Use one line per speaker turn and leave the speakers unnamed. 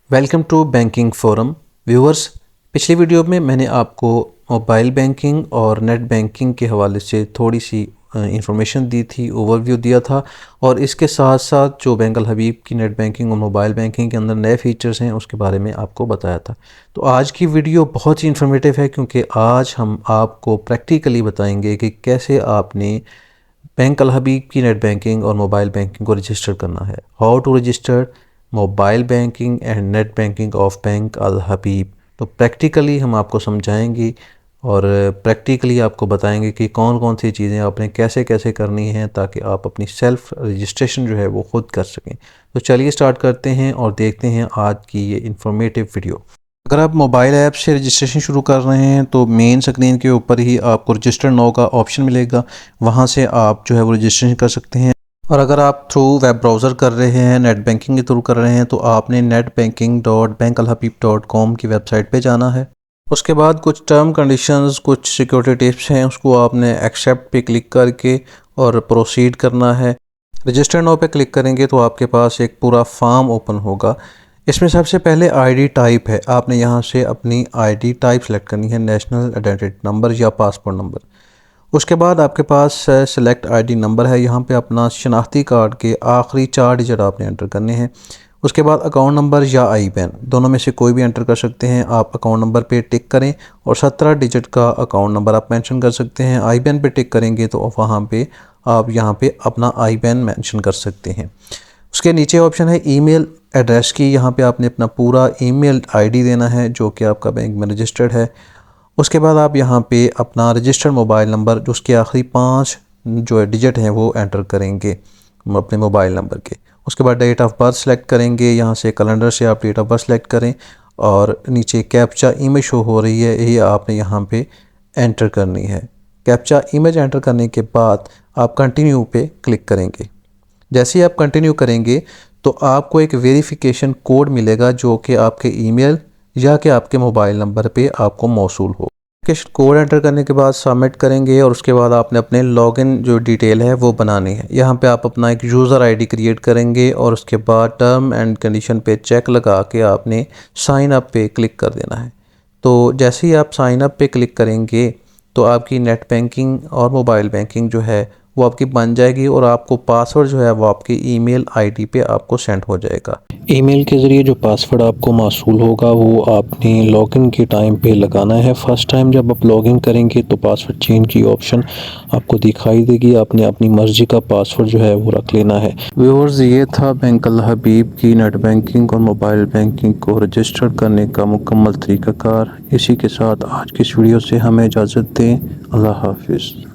Welcome to banking forum viewers. पिछली video में मैंने आपको मोबाइल बैंकिंग और नेट बैंकिंग के हवाले से थोड़ी सी इंफॉर्मेशन दी थी, ओवरव्यू दिया था, और इसके साथ साथ जो बैंक अल हबीब की नेट बैंकिंग और मोबाइल बैंकिंग के अंदर नए फीचर्स हैं उसके बारे में आपको बताया था। तो आज की वीडियो बहुत ही इंफॉर्मेटिव है क्योंकि आज हम आपको प्रैक्टिकली बताएंगे कि कैसे आपने बैंक अल हबीब की नेट बैंकिंग और मोबाइल बैंकिंग को रजिस्टर करना है। How to register mobile banking and net banking of bank Al Habib. तो प्रैक्टिकली हम आपको समझाएंगे और प्रैक्टिकली आपको बताएंगे कि कौन कौन सी चीज़ें आपने कैसे कैसे करनी हैं ताकि आप अपनी सेल्फ़ रजिस्ट्रेशन जो है वो ख़ुद कर सकें। तो चलिए स्टार्ट करते हैं और देखते हैं आज की ये इन्फॉर्मेटिव वीडियो। अगर आप मोबाइल ऐप से रजिस्ट्रेशन शुरू कर रहे हैं तो मेन स्क्रीन के ऊपर ही आपको रजिस्टर नाउ का ऑप्शन मिलेगा, वहाँ से आप जो है वो रजिस्ट्रेशन कर सकते हैं। और अगर आप थ्रू वेब ब्राउज़र कर रहे हैं, नेट बैंकिंग के थ्रू कर रहे हैं, तो आपने netbanking.bankalhabib.com की वेबसाइट पे जाना है। उसके बाद कुछ टर्म कंडीशंस, कुछ सिक्योरिटी टिप्स हैं, उसको आपने एक्सेप्ट पे क्लिक करके और प्रोसीड करना है। रजिस्टर नाउ पे क्लिक करेंगे तो आपके पास एक पूरा फॉर्म ओपन होगा। इसमें सबसे पहले आईडी टाइप है, आपने यहाँ से अपनी आईडी टाइप सेलेक्ट करनी है, नेशनल आइडेंटिटी नंबर या पासपोर्ट नंबर। उसके बाद आपके पास सेलेक्ट आईडी नंबर है, यहाँ पे अपना शनाख्ती कार्ड के आखिरी 4 डिजिट आपने एंटर करने हैं। उसके बाद अकाउंट नंबर या आई बैन, दोनों में से कोई भी एंटर कर सकते हैं। आप अकाउंट नंबर पे टिक करें और 17 डिजिट का अकाउंट नंबर आप मेंशन कर सकते हैं। आई बैन पे टिक करेंगे तो वहाँ पे आप यहाँ पे अपना आई बैन मेंशन कर सकते हैं। उसके नीचे ऑप्शन है ईमेल एड्रेस की, यहाँ पे आपने अपना पूरा ईमेल आईडी देना है जो कि आपका बैंक में रजिस्टर्ड है। उसके बाद आप यहाँ पे अपना रजिस्टर्ड मोबाइल नंबर जो उसके आखिरी 5 जो डिजिट हैं वो एंटर करेंगे अपने मोबाइल नंबर के। उसके बाद डेट ऑफ बर्थ सेलेक्ट करेंगे, यहाँ से कैलेंडर से आप डेट ऑफ बर्थ सेलेक्ट करें और नीचे कैप्चा इमेज शो हो रही है, ये आपने यहाँ पे एंटर करनी है। कैप्चा इमेज एंटर करने के बाद आप कंटिन्यू पे क्लिक करेंगे। जैसे ही आप कंटिन्यू करेंगे तो आपको एक वेरिफिकेशन कोड मिलेगा जो कि आपके ईमेल या कि आपके मोबाइल नंबर पे आपको मौसूल हो। कोड एंटर करने के बाद सबमिट करेंगे और उसके बाद आपने अपने लॉगिन जो डिटेल है वो बनानी है। यहाँ पे आप अपना एक यूज़र आईडी क्रिएट करेंगे और उसके बाद टर्म एंड कंडीशन पे चेक लगा के आपने साइन अप पे क्लिक कर देना है। तो जैसे ही आप साइन अप पे क्लिक करेंगे तो आपकी नेट बैंकिंग और मोबाइल बैंकिंग जो है वो आपकी बन जाएगी और आपको पासवर्ड जो है वो आपकी ईमेल आईडी पे आपको सेंड हो जाएगा। ईमेल के ज़रिए जो पासवर्ड आपको मौसूल होगा वो आपने लॉगिन के टाइम पे लगाना है। फर्स्ट टाइम जब आप लॉगिन करेंगे तो पासवर्ड चेंज की ऑप्शन आपको दिखाई देगी, आपने अपनी मर्ज़ी का पासवर्ड जो है वो रख लेना है। व्यूअर्स, ये था बैंक अल हबीब की नेट बैंकिंग और मोबाइल बैंकिंग को रजिस्टर करने का मुकम्मल तरीक़ाकार। इसी के साथ आज की इस वीडियो से हमें इजाज़त दें। अल्लाह हाफिज़।